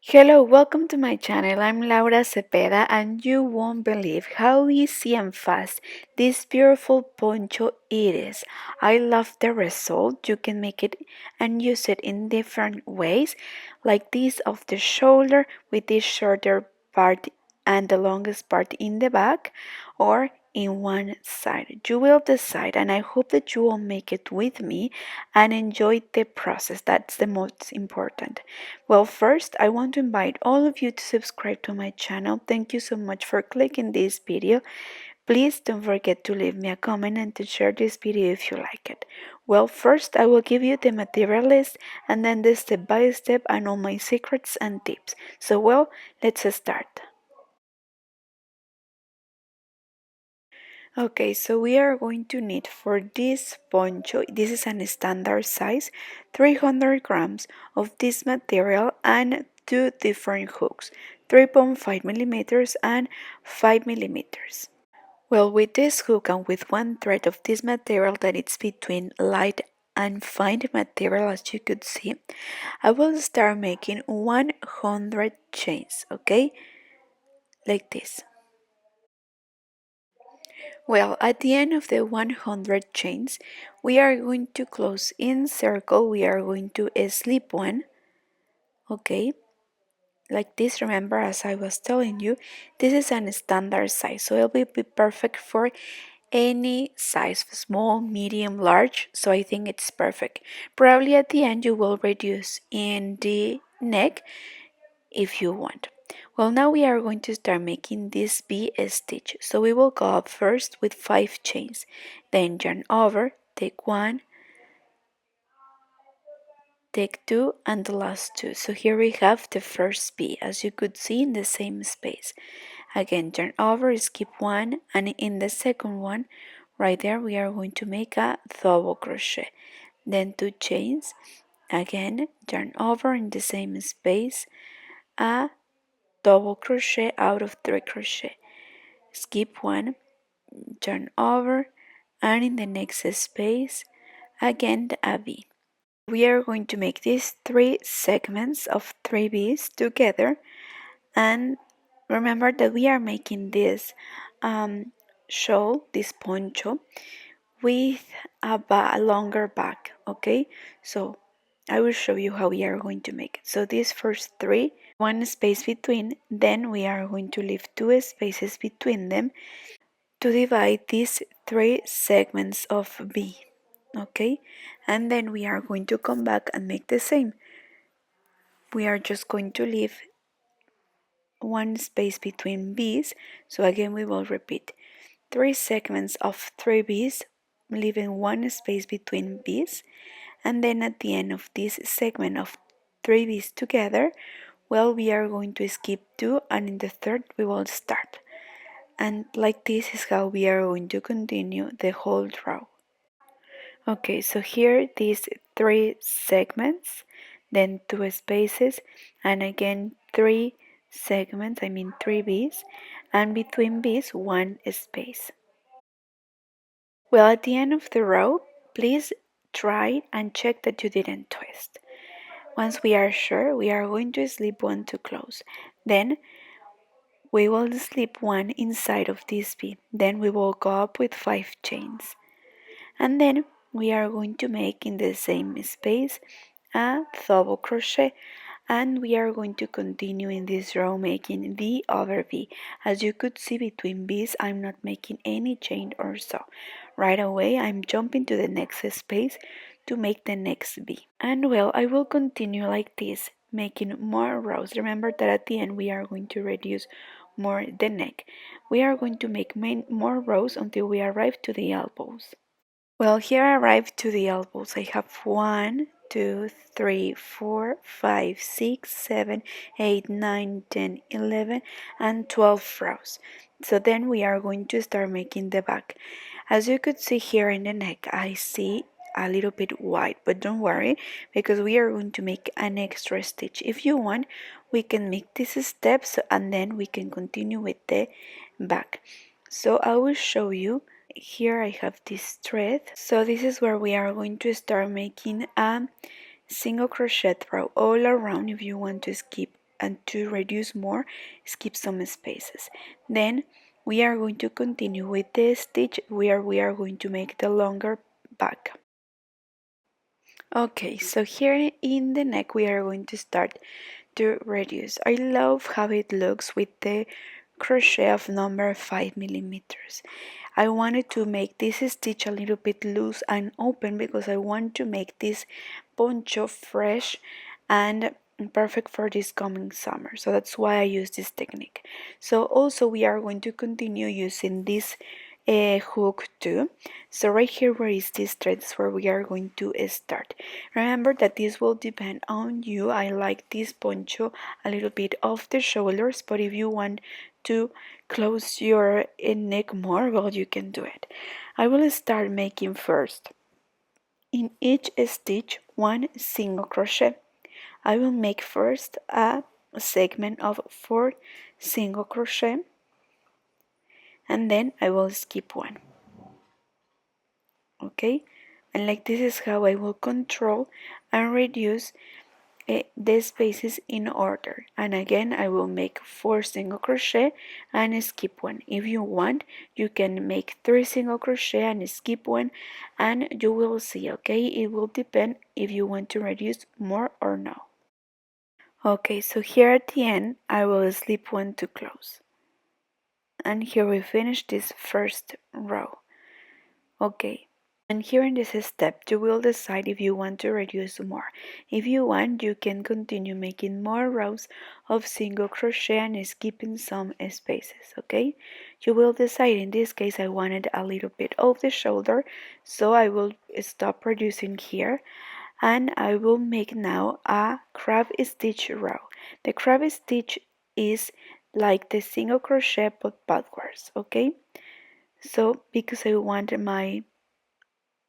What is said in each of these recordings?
Hello, welcome to my channel. I'm Laura Cepeda and you won't believe how easy and fast this beautiful poncho it is. I love the result. You can make it and use it in different ways, like this off the shoulder with this shorter part and the longest part in the back, or in one side. You will decide, and I hope that you will make it with me and enjoy the process. That's the most important. Well, first, I want to invite all of you to subscribe to my channel. Thank you so much for clicking this video. Please don't forget to leave me a comment and to share this video if you like it. Well, first, I will give you the material list and then the step by step and all my secrets and tips. So, well, let's start. Okay, so we are going to need for this poncho, this is an standard size, 300 grams of this material and two different hooks, 3.5 millimeters and 5 millimeters. Well, with this hook and with one thread of this material that it's between light and fine material, as you could see, I will start making 100 chains, okay? Like this. Well, at the end of the 100 chains, we are going to close in circle. We are going to slip one, okay? Like this, remember, as I was telling you, this is a standard size, so it will be perfect for any size, small, medium, large, so I think it's perfect. Probably at the end you will reduce in the neck if you want. Well, now we are going to start making this V stitch. So we will go up first with 5 chains, then yarn over, take 1, take 2, and the last 2. So here we have the first V, as you could see in the same space. Again, yarn over, skip 1, and in the second one, right there, we are going to make a double crochet. Then 2 chains, again, yarn over in the same space, a double crochet out of 3 crochet, skip 1, turn over, and in the next space again a V. We are going to make these 3 segments of 3 V's together, and remember that we are making this shawl, this poncho, with a longer back, okay? So I will show you how we are going to make it. So these first 3, 1 space between, then we are going to leave 2 spaces between them to divide these 3 segments of V, okay? And then we are going to come back and make the same. We are just going to leave 1 space between V's, so again we will repeat 3 segments of 3 V's, leaving 1 space between V's, and then at the end of this segment of 3 V's together, well, we are going to skip 2, and in the third we will start. And like this is how we are going to continue the whole row. Okay, so here these 3 segments, then 2 spaces, and again 3 segments, I mean 3 V's, and between V's 1 space. Well, at the end of the row, please try and check that you didn't twist. Once we are sure, we are going to slip 1 to close. Then we will slip 1 inside of this V. Then we will go up with 5 chains. And then we are going to make in the same space a double crochet, and we are going to continue in this row making V over V. As you could see between V's, I'm not making any chain or so. Right away I'm jumping to the next space to make the next V. And well, I will continue like this, making more rows. Remember that at the end we are going to reduce more the neck. We are going to make more rows until we arrive to the elbows. Well, here I arrived to the elbows. I have 1, 2, 3, 4, 5, 6, 7, 8, 9, 10, 11, and 12 rows. So then we are going to start making the back. As you could see here in the neck, I see a little bit wide, but don't worry because we are going to make an extra stitch. If you want, we can make these steps and then we can continue with the back. So I will show you. Here I have this thread, so this is where we are going to start making a single crochet row all around. If you want to skip and to reduce more, skip some spaces. Then we are going to continue with the stitch where we are going to make the longer back. Okay, so here in the neck we are going to start to reduce. I love how it looks with the crochet of number 5 millimeters. I wanted to make this stitch a little bit loose and open because I want to make this poncho fresh and perfect for this coming summer. So that's why I use this technique. So also we are going to continue using this hook too. So right here where is this thread is where we are going to start. Remember that this will depend on you. I like this poncho a little bit off the shoulders, but if you want to close your neck more, well, you can do it. I will start making first in each stitch one single crochet. I will make first a segment of 4 single crochet and then I will skip one. Okay, and like this is how I will control and reduce the spaces in order. And again I will make 4 single crochet and skip one. If you want, you can make 3 single crochet and skip one, and you will see. Okay, it will depend if you want to reduce more or no. Okay, so here at the end I will slip one to close, and here we finish this first row. Okay, and here in this step, you will decide if you want to reduce more. If you want, you can continue making more rows of single crochet and skipping some spaces, okay? You will decide. In this case, I wanted a little bit off the shoulder, so I will stop reducing here, and I will make now a crab stitch row. The crab stitch is like the single crochet but backwards, okay? So because I want my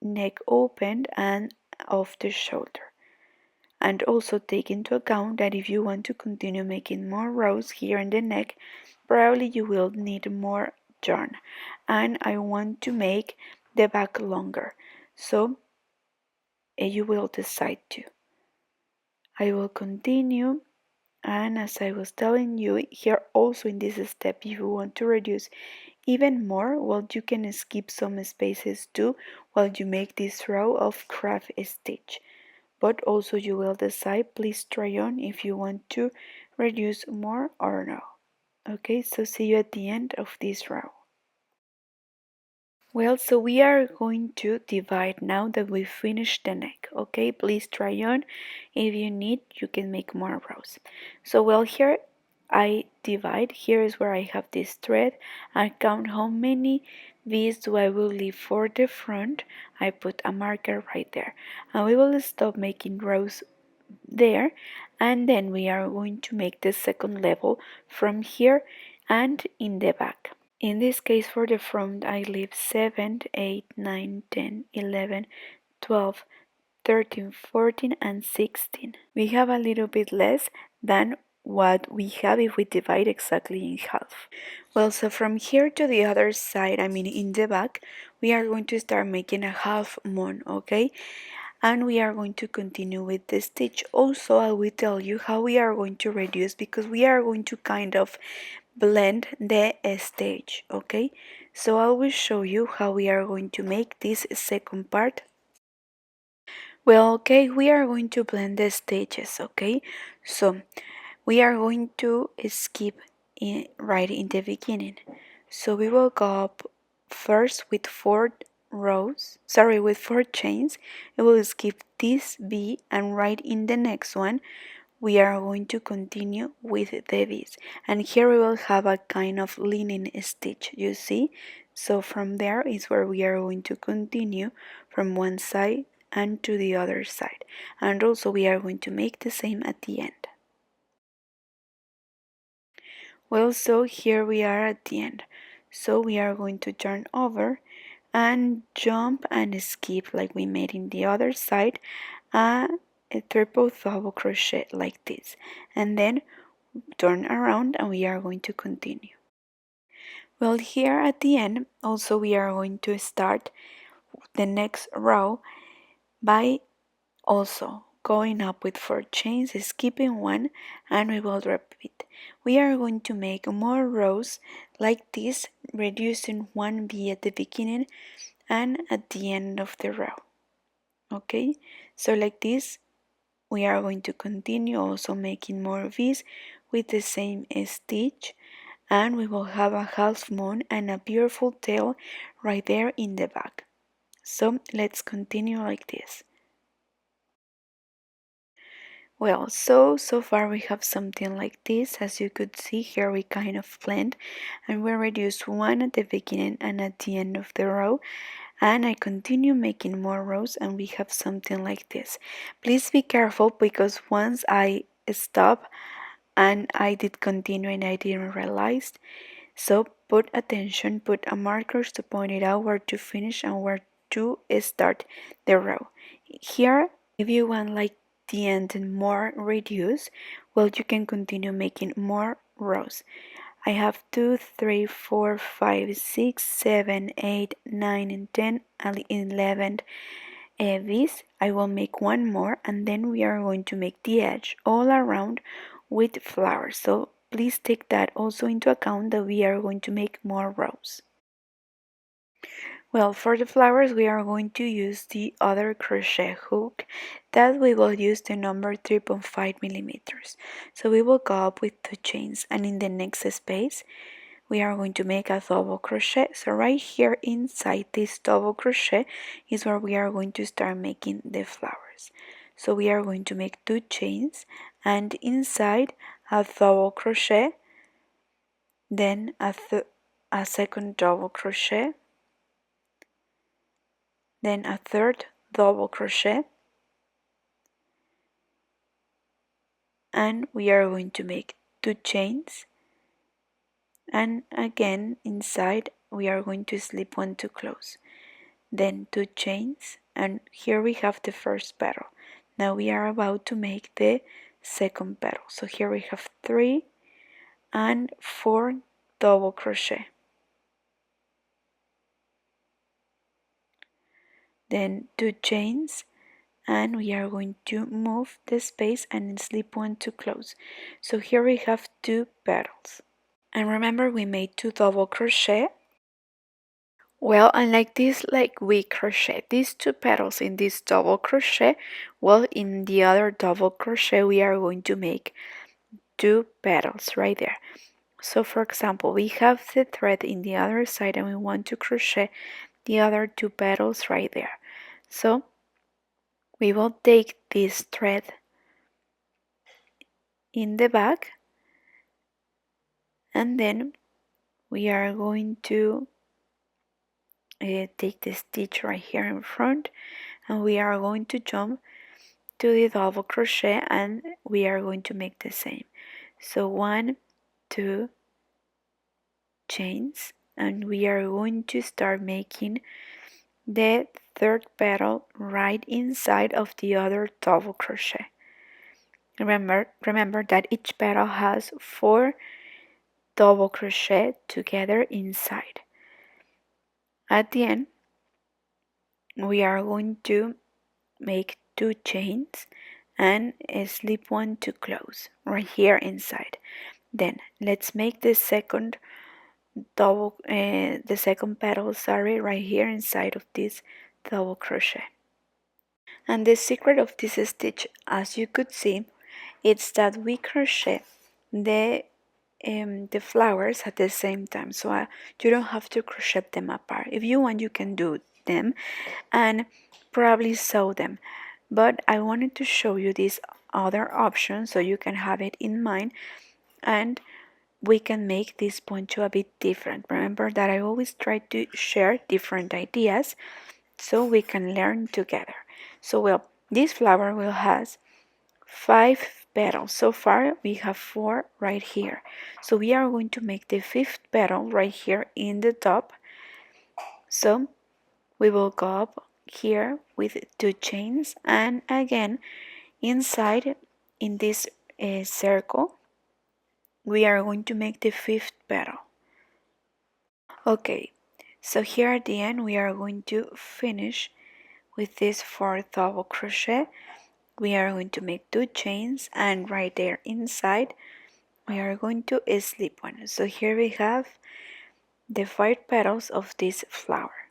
neck opened and off the shoulder. And also take into account that if you want to continue making more rows here in the neck, probably you will need more yarn. And I want to make the back longer, so you will decide to. I will continue, and as I was telling you here also in this step, if you want to reduce even more, well, you can skip some spaces too while you make this row of crab stitch. But also you will decide, please try on if you want to reduce more or no. Okay, so see you at the end of this row. Well, so we are going to divide now that we finished the neck. Okay, please try on. If you need, you can make more rows. So well, here I divide. Here is where I have this thread. I count how many V's do I will leave for the front. I put a marker right there, and we will stop making rows there, and then we are going to make the second level from here and in the back. In this case, for the front, I leave 7, 8, 9, 10, 11, 12, 13, 14, and 16. We have a little bit less than what we have if we divide exactly in half. Well, so from here to the other side, I mean in the back, we are going to start making a half moon, okay? And we are going to continue with the stitch. Also, I will tell you how we are going to reduce, because we are going to kind of blend the stage, okay? So I will show you how we are going to make this second part. Well, okay, we are going to blend the stages, okay? So we are going to skip right in the beginning. So we will go up first with 4 rows, sorry, with 4 chains. We will skip this V, and right in the next one we are going to continue with the V's, and here we will have a kind of leaning stitch, you see? So from there is where we are going to continue from one side and to the other side, and also we are going to make the same at the end. Well, so here we are at the end. So we are going to turn over and jump and skip like we made in the other side, a triple double crochet like this, and then turn around and we are going to continue. Well, here at the end also we are going to start the next row by also going up with 4 chains, skipping one, and we will repeat. We are going to make more rows like this, reducing one V at the beginning and at the end of the row. Okay, so like this we are going to continue also making more V's with the same stitch, and we will have a half moon and a beautiful tail right there in the back. So let's continue like this. Well, so far we have something like this. As you could see here, we kind of blend, and we reduce one at the beginning and at the end of the row, and I continue making more rows, and we have something like this. Please be careful, because once I stop and I did continue and I didn't realize, so put attention, put a markers to point it out where to finish and where to start the row. Here, if you want like the end more reduced, well, you can continue making more rows. I have 2, 3, 4, 5, 6, 7, 8, 9, and 10, and 11 V's. I will make one more, and then we are going to make the edge all around with flowers. So please take that also into account, that we are going to make more rows. Well, for the flowers we are going to use the other crochet hook that we will use the number 3.5 millimeters. So we will go up with 2 chains, and in the next space we are going to make a double crochet. So right here inside this double crochet is where we are going to start making the flowers. So we are going to make 2 chains, and inside a double crochet, then a second double crochet, then a third double crochet, and we are going to make 2 chains, and again inside we are going to slip one to close, then 2 chains, and here we have the first petal. Now we are about to make the second petal. So here we have 3 and 4 double crochet, then 2 chains, and we are going to move the space and slip one to close. So here we have 2 petals, and remember we made 2 double crochet. Well, and like this, like we crochet these 2 petals in this double crochet, well, in the other double crochet we are going to make 2 petals right there. So for example, we have the thread in the other side and we want to crochet the other 2 petals right there. So we will take this thread in the back, and then we are going to take the stitch right here in front, and we are going to jump to the double crochet, and we are going to make the same. So 1, 2 chains, and we are going to start making the third petal right inside of the other double crochet. Remember that each petal has 4 double crochet together inside. At the end we are going to make 2 chains and slip one to close right here inside. Then let's make the second petal, right here inside of this double crochet. And the secret of this stitch, as you could see, it's that we crochet the flowers at the same time, so you don't have to crochet them apart. If you want, you can do them and probably sew them, but I wanted to show you this other option so you can have it in mind, and we can make this poncho a bit different. Remember that I always try to share different ideas so we can learn together. So well, this flower will have 5 petals. So far we have 4 right here. So we are going to make the 5th petal right here in the top. So we will go up here with 2 chains, and again inside in this circle we are going to make the 5th petal. Okay, so here at the end we are going to finish with this 4th double crochet, we are going to make 2 chains, and right there inside we are going to slip one. So here we have the 5 petals of this flower.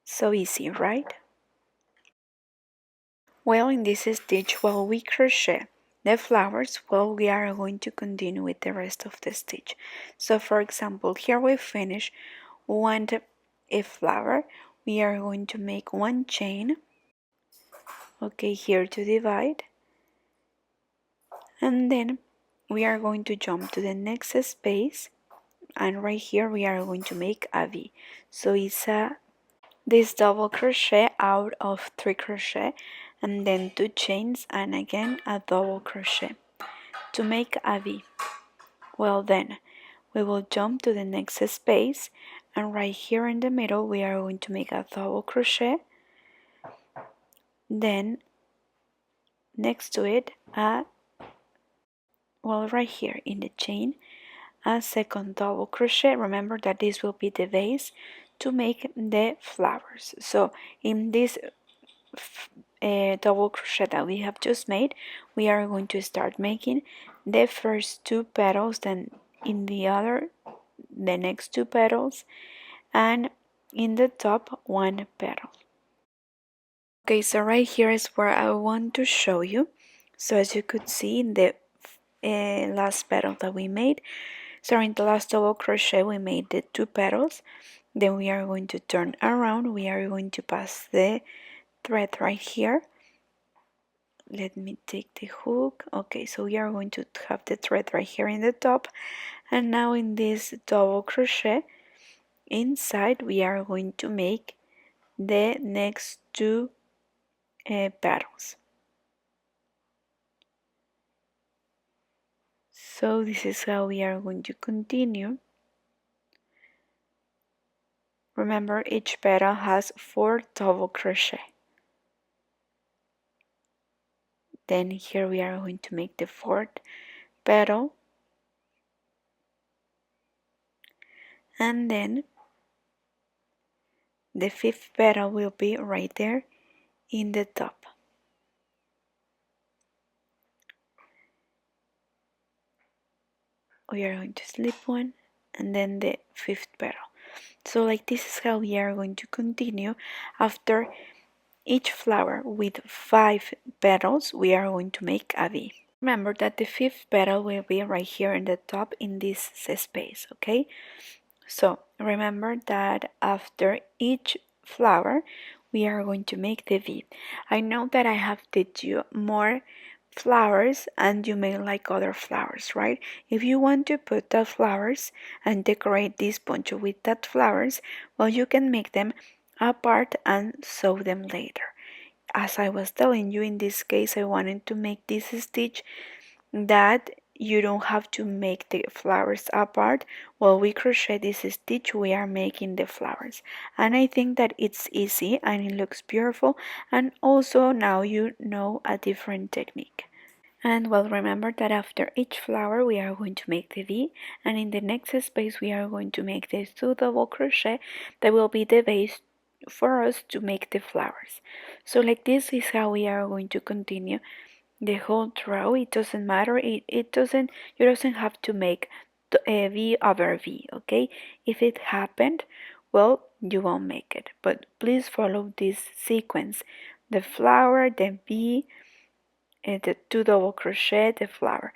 So easy, right? Well, in this stitch, while we crochet the flowers, well, we are going to continue with the rest of the stitch. So for example, here we finish one flower. We are going to make 1 chain, okay, here to divide, and then we are going to jump to the next space, and right here we are going to make a V. So it's this double crochet out of 3 crochet, and then 2 chains, and again a double crochet to make a V. Well, then we will jump to the next space, and right here in the middle we are going to make a double crochet, then next to it right here in the chain, a second double crochet. Remember that this will be the base to make the flowers. So in this double crochet that we have just made, we are going to start making the first 2 petals, then in the next 2 petals, and in the top 1 petal. Okay, so right here is where I want to show you. So as you could see in the last petal that we made, so in the last double crochet we made the 2 petals, then we are going to turn around, we are going to pass the thread right here. Let me take the hook. Okay, so we are going to have the thread right here in the top, and now in this double crochet inside we are going to make the next 2 petals. So this is how we are going to continue. Remember, each petal has 4 double crochet. Then here we are going to make the 4th petal, and then the 5th petal will be right there in the top. We are going to slip one, and then the 5th petal. So like this is how we are going to continue. After each flower with 5 petals, we are going to make a V. Remember that the 5th petal will be right here in the top in this space, okay? So remember that after each flower we are going to make the V. I know that I have taught you more flowers and you may like other flowers, right? If you want to put the flowers and decorate this poncho with that flowers, well, you can make them apart and sew them later. As I was telling you, in this case I wanted to make this stitch that you don't have to make the flowers apart. While we crochet this stitch, we are making the flowers, and I think that it's easy and it looks beautiful, and also now you know a different technique. And well, remember that after each flower we are going to make the V, and in the next space we are going to make the 2 double crochet that will be the base for us to make the flowers. So like this is how we are going to continue the whole row. It doesn't matter, you doesn't have to make a V over V, okay? If it happened, well, you won't make it, but please follow this sequence: the flower, the V, the 2 double crochet, the flower,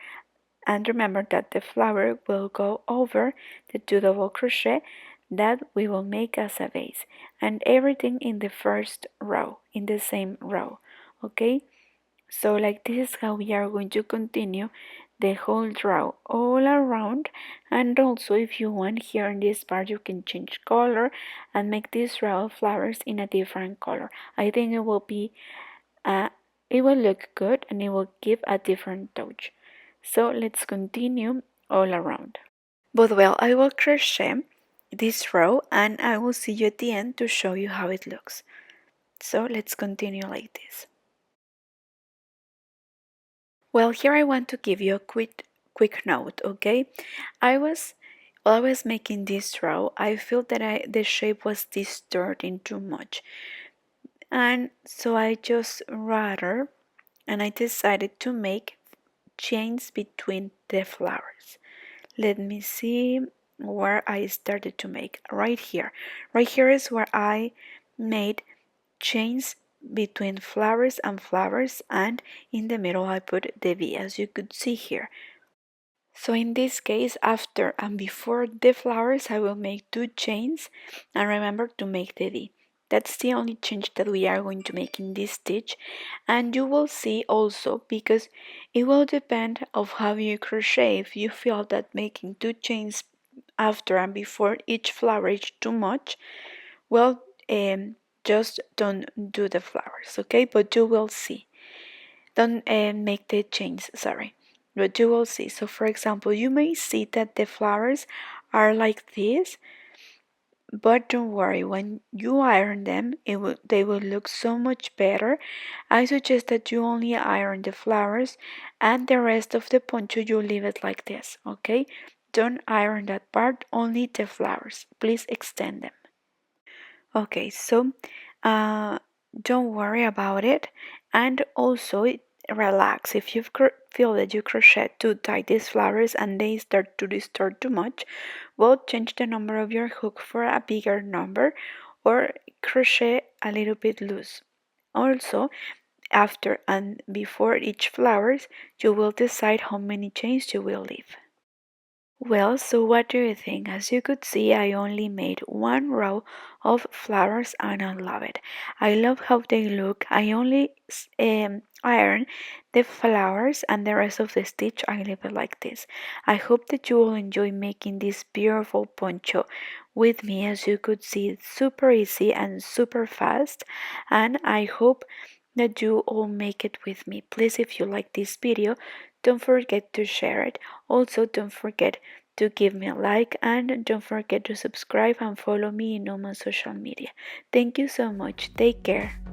and remember that the flower will go over the 2 double crochet that we will make as a base, and everything in the first row, in the same row, okay? So like this is how we are going to continue the whole row all around. And also, if you want, here in this part you can change color and make this row of flowers in a different color. I think it will be it will look good and it will give a different touch. So let's continue all around. But well, I will crochet this row and I will see you at the end to show you how it looks. So let's continue like this. Well, here I want to give you a quick note, okay? While I was making this row, I feel that the shape was distorting too much. And so I just rather and I decided to make chains between the flowers. Let me see where I started to make. Right here. Right here is where I made chains between flowers and flowers, and in the middle I put the V, as you could see here. So in this case, after and before the flowers, I will make 2 chains, and remember to make the V. That's the only change that we are going to make in this stitch, and you will see also, because it will depend of how you crochet. If you feel that making 2 chains after and before each flower is too much, well, just don't do the flowers, okay? But you will see. Don't make the chains, sorry. But you will see. So, for example, you may see that the flowers are like this, but don't worry, when you iron them, they will look so much better. I suggest that you only iron the flowers and the rest of the poncho you leave it like this, okay? Don't iron that part, only the flowers. Please extend them. Okay, so uh, don't worry about it, and also relax. If you feel that you crochet too tight these flowers and they start to distort too much, well, change the number of your hook for a bigger number or crochet a little bit loose. Also, after and before each flowers, you will decide how many chains you will leave. Well, so what do you think? As you could see, I only made 1 row of flowers and I love it. I love how they look. I only iron the flowers and the rest of the stitch I leave it like this. I hope that you will enjoy making this beautiful poncho with me. As you could see, it's super easy and super fast, and I hope that you all make it with me. Please, if you like this video, don't forget to share it. Also, don't forget to give me a like, and don't forget to subscribe and follow me in all my social media. Thank you so much. Take care.